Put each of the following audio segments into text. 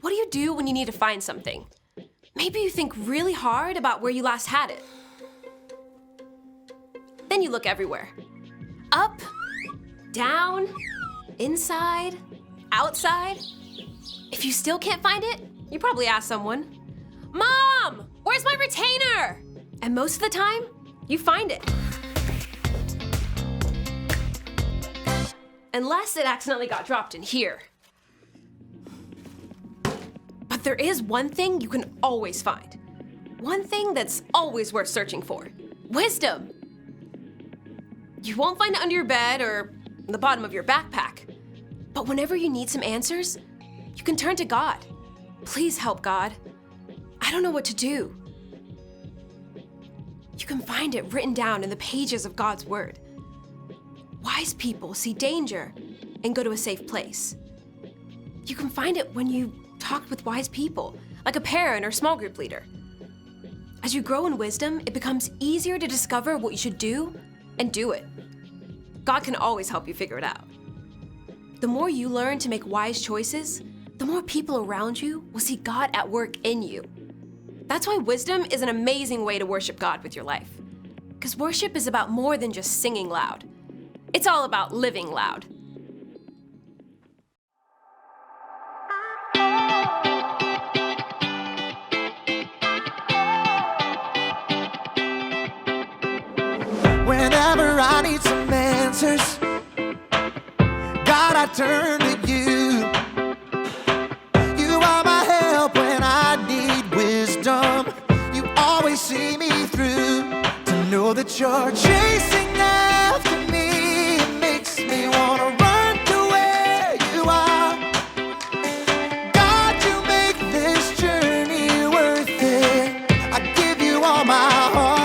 What do you do when you need to find something? Maybe you think really hard about where you last had it. Then you look everywhere. Up, down, inside, outside. If you still can't find it, you probably ask someone, "Mom, where's my retainer?" And most of the time, you find it. Unless it accidentally got dropped in here. But there is one thing you can always find. One thing that's always worth searching for. Wisdom. You won't find it under your bed or the bottom of your backpack. But whenever you need some answers, you can turn to God. Please help, God. I don't know what to do. You can find it written down in the pages of God's Word. Wise people see danger and go to a safe place. You can find it when you talk with wise people, like a parent or small group leader. As you grow in wisdom, it becomes easier to discover what you should do and do it. God can always help you figure it out. The more you learn to make wise choices, the more people around you will see God at work in you. That's why wisdom is an amazing way to worship God with your life. Because worship is about more than just singing loud. It's all about living loud. Whenever I need some answers, God, I turn to you. You are my help when I need wisdom. You always see me through. To know that you're chasing after me, it makes me wanna run to where you are. God, you make this journey worth it. I give you all my heart.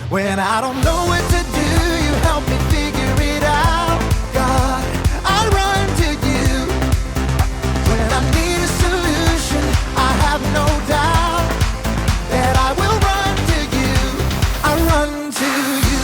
When I don't know what to do, you help me figure it out. God, I run to you. When I need a solution, I have no doubt that I will run to you. I run to you.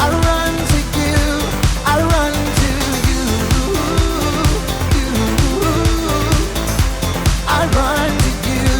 I run to you. I run to you. I run to you.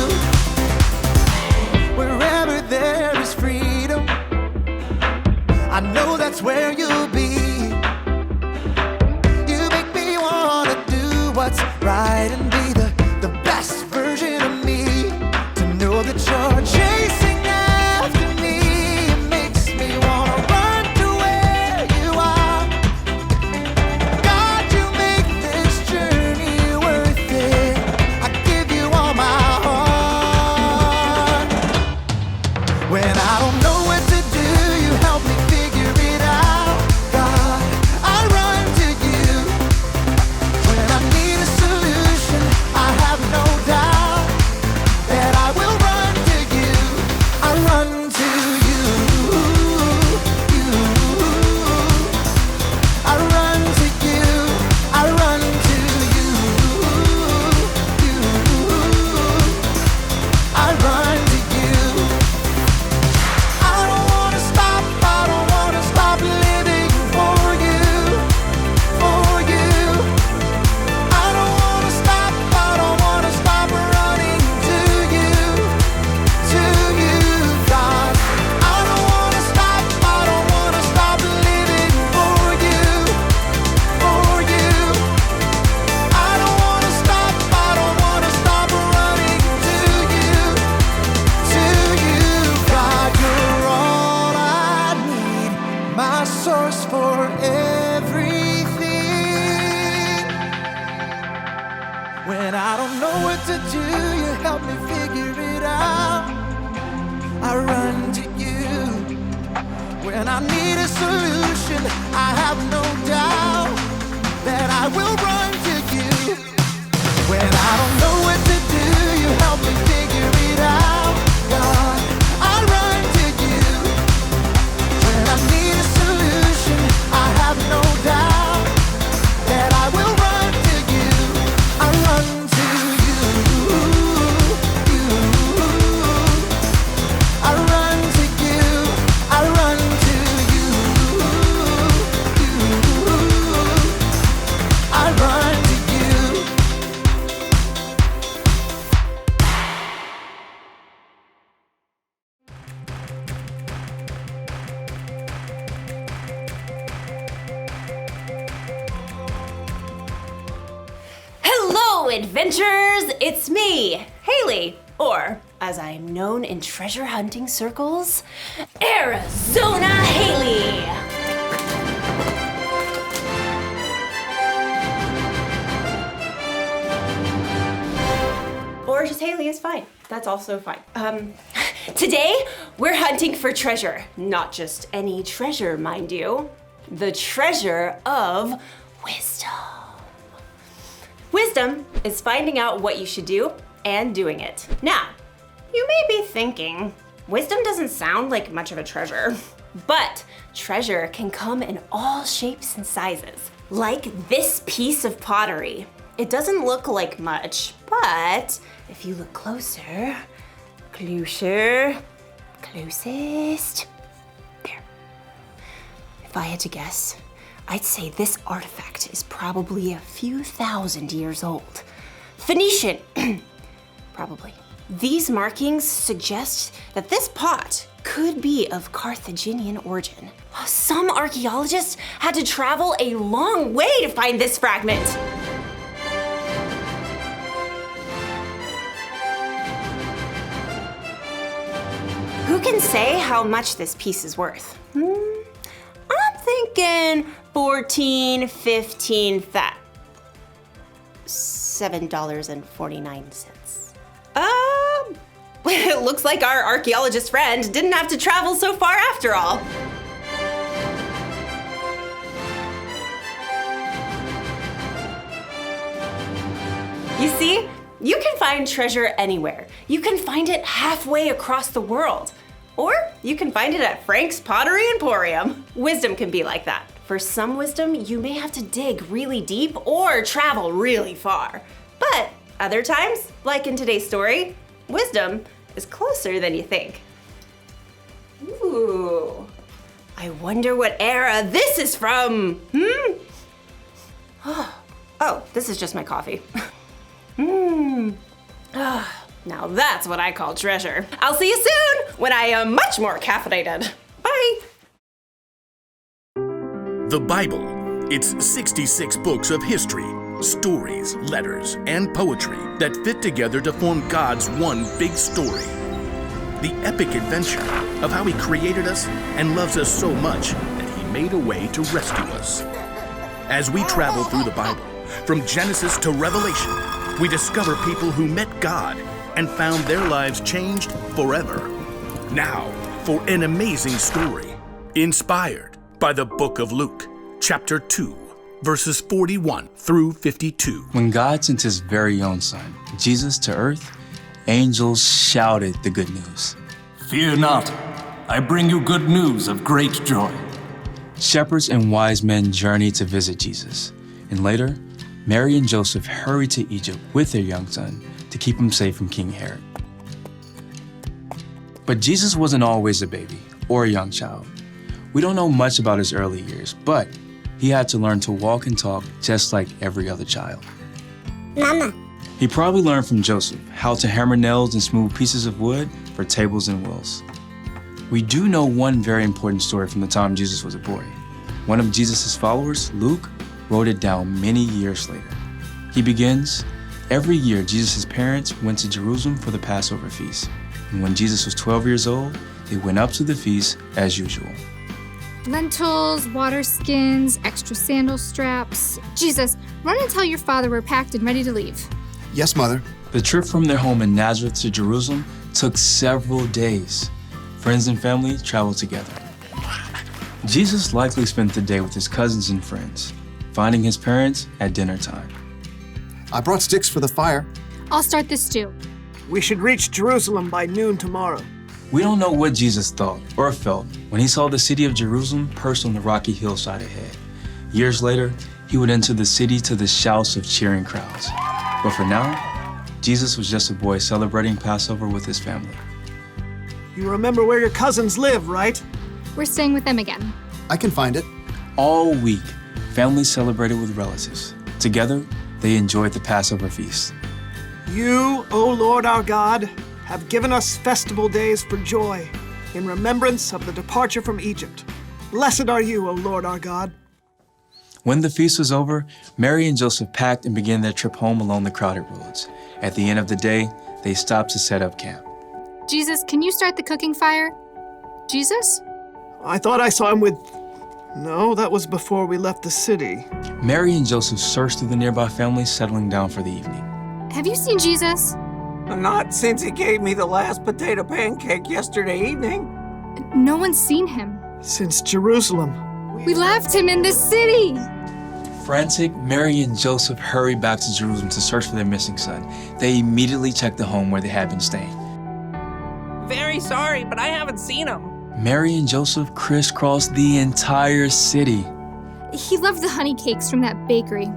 you help me figure it out. I run to you. When I need a solution, I have no doubt that I will run to you. When I don't know what to do, you help me figure it out. God, I run to you. When I need a solution, I have no doubt that I will run to you. I run to you. I run to you. I run to you. I run to you. Hello, adventurers! It's me, Haley, or as I'm known in treasure hunting circles, Arizona Haley! Or just Haley is fine. That's also fine. Today, we're hunting for treasure. Not just any treasure, mind you. The treasure of wisdom. Wisdom is finding out what you should do and doing it. Now, you may be thinking, wisdom doesn't sound like much of a treasure, but treasure can come in all shapes and sizes. Like this piece of pottery. It doesn't look like much, but if you look closer, closest, there. If I had to guess, I'd say this artifact is probably a few thousand years old. Phoenician, probably. These markings suggest that this pot could be of Carthaginian origin. Some archaeologists had to travel a long way to find this fragment. Who can say how much this piece is worth? I'm thinking 14, 15, $7.49. It looks like our archaeologist friend didn't have to travel so far after all. You see, you can find treasure anywhere. You can find it halfway across the world. Or you can find it at Frank's Pottery Emporium. Wisdom can be like that. For some wisdom, you may have to dig really deep or travel really far. But other times, like in today's story, wisdom is closer than you think. Ooh, I wonder what era this is from, Oh, this is just my coffee. Now that's what I call treasure. I'll see you soon when I am much more caffeinated. Bye. The Bible. It's 66 books of history, stories, letters, and poetry that fit together to form God's one big story. The epic adventure of how He created us and loves us so much that He made a way to rescue us. As we travel through the Bible, from Genesis to Revelation, we discover people who met God and found their lives changed forever. Now, for an amazing story, inspired by the book of Luke, chapter 2, verses 41 through 52. When God sent His very own Son, Jesus, to earth, angels shouted the good news. Fear not, I bring you good news of great joy. Shepherds and wise men journeyed to visit Jesus, and later, Mary and Joseph hurried to Egypt with their young son to keep him safe from King Herod. But Jesus wasn't always a baby or a young child. We don't know much about his early years, but he had to learn to walk and talk just like every other child. Mama. He probably learned from Joseph how to hammer nails and smooth pieces of wood for tables and wheels. We do know one very important story from the time Jesus was a boy. One of Jesus' followers, Luke, wrote it down many years later. He begins, every year Jesus' parents went to Jerusalem for the Passover feast. And when Jesus was 12 years old, they went up to the feast as usual. Lentils, water skins, extra sandal straps. Jesus, run and tell your father we're packed and ready to leave. Yes, Mother. The trip from their home in Nazareth to Jerusalem took several days. Friends and family traveled together. Jesus likely spent the day with his cousins and friends, finding his parents at dinner time. I brought sticks for the fire. I'll start the stew. We should reach Jerusalem by noon tomorrow. We don't know what Jesus thought or felt when he saw the city of Jerusalem perched on the rocky hillside ahead. Years later, he would enter the city to the shouts of cheering crowds. But for now, Jesus was just a boy celebrating Passover with his family. You remember where your cousins live, right? We're staying with them again. I can find it. All week, families celebrated with relatives. Together, they enjoyed the Passover feast. You, O Lord our God, have given us festival days for joy, in remembrance of the departure from Egypt. Blessed are you, O Lord our God. When the feast was over, Mary and Joseph packed and began their trip home along the crowded roads. At the end of the day, they stopped to set up camp. Jesus, can you start the cooking fire? Jesus? I thought I saw him with... No, that was before we left the city. Mary and Joseph searched through the nearby families, settling down for the evening. Have you seen Jesus? Not since he gave me the last potato pancake yesterday evening. No one's seen him. Since Jerusalem. We left him in the city. Frantic, Mary and Joseph hurried back to Jerusalem to search for their missing son. They immediately checked the home where they had been staying. Very sorry, but I haven't seen him. Mary and Joseph crisscrossed the entire city. He loved the honey cakes from that bakery.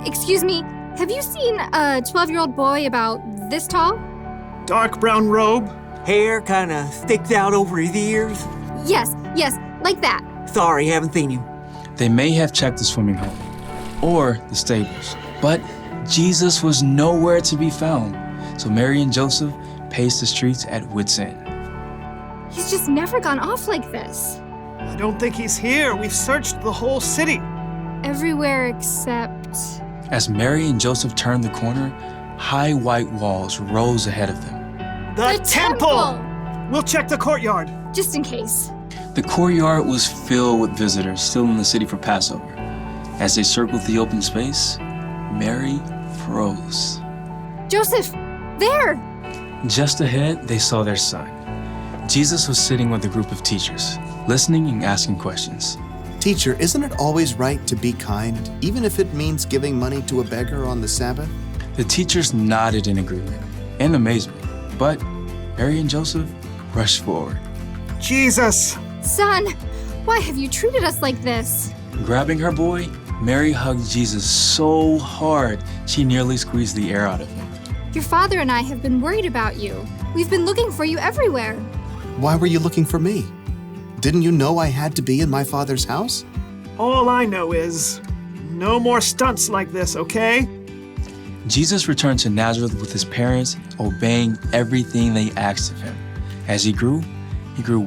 Excuse me, have you seen a 12-year-old boy about this tall? Dark brown robe. Hair kind of sticks out over his ears. Yes, like that. Sorry, haven't seen him. They may have checked the swimming hole or the stables, but Jesus was nowhere to be found. So Mary and Joseph paced the streets at wit's end. He's just never gone off like this. I don't think he's here. We've searched the whole city. Everywhere except... As Mary and Joseph turned the corner, high white walls rose ahead of them. The temple! We'll check the courtyard. Just in case. The courtyard was filled with visitors still in the city for Passover. As they circled the open space, Mary froze. Joseph, there! Just ahead, they saw their son. Jesus was sitting with a group of teachers, listening and asking questions. Teacher, isn't it always right to be kind, even if it means giving money to a beggar on the Sabbath? The teachers nodded in agreement and amazement, but Mary and Joseph rushed forward. Jesus! Son, why have you treated us like this? Grabbing her boy, Mary hugged Jesus so hard she nearly squeezed the air out of him. Your father and I have been worried about you. We've been looking for you everywhere. Why were you looking for me? Didn't you know I had to be in my father's house? All I know is, no more stunts like this, okay? Jesus returned to Nazareth with his parents, obeying everything they asked of him. As he grew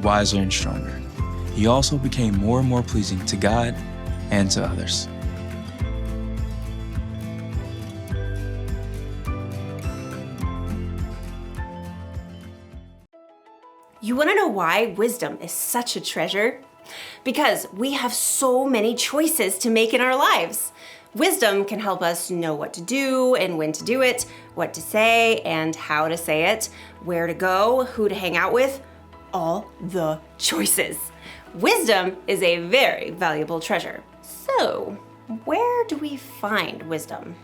wiser and stronger. He also became more and more pleasing to God and to others. You want to know why wisdom is such a treasure? Because we have so many choices to make in our lives. Wisdom can help us know what to do and when to do it, what to say and how to say it, where to go, who to hang out with, all the choices. Wisdom is a very valuable treasure. So, where do we find wisdom?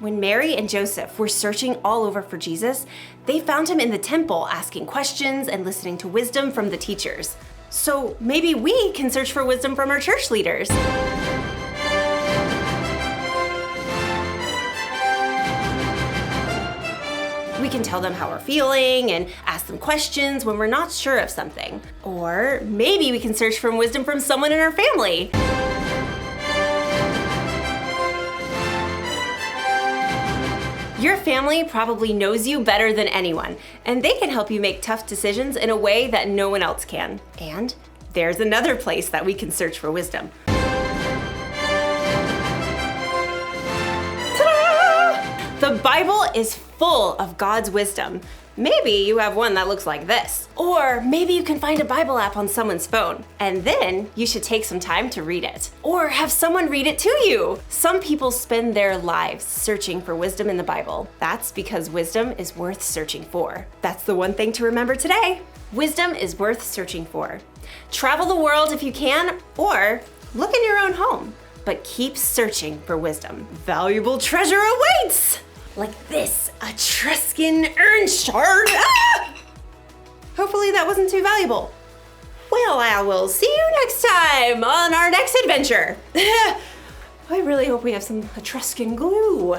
When Mary and Joseph were searching all over for Jesus, they found him in the temple asking questions and listening to wisdom from the teachers. So maybe we can search for wisdom from our church leaders. We can tell them how we're feeling and ask them questions when we're not sure of something. Or maybe we can search for wisdom from someone in our family. Your family probably knows you better than anyone, and they can help you make tough decisions in a way that no one else can. And there's another place that we can search for wisdom. Ta-da! The Bible is full full of God's wisdom. Maybe you have one that looks like this. Or maybe you can find a Bible app on someone's phone, and then you should take some time to read it. Or have someone read it to you. Some people spend their lives searching for wisdom in the Bible. That's because wisdom is worth searching for. That's the one thing to remember today. Wisdom is worth searching for. Travel the world if you can, or look in your own home. But keep searching for wisdom. Valuable treasure awaits! Like this Etruscan urn shard. Ah! Hopefully that wasn't too valuable. Well, I will see you next time on our next adventure. I really hope we have some Etruscan glue.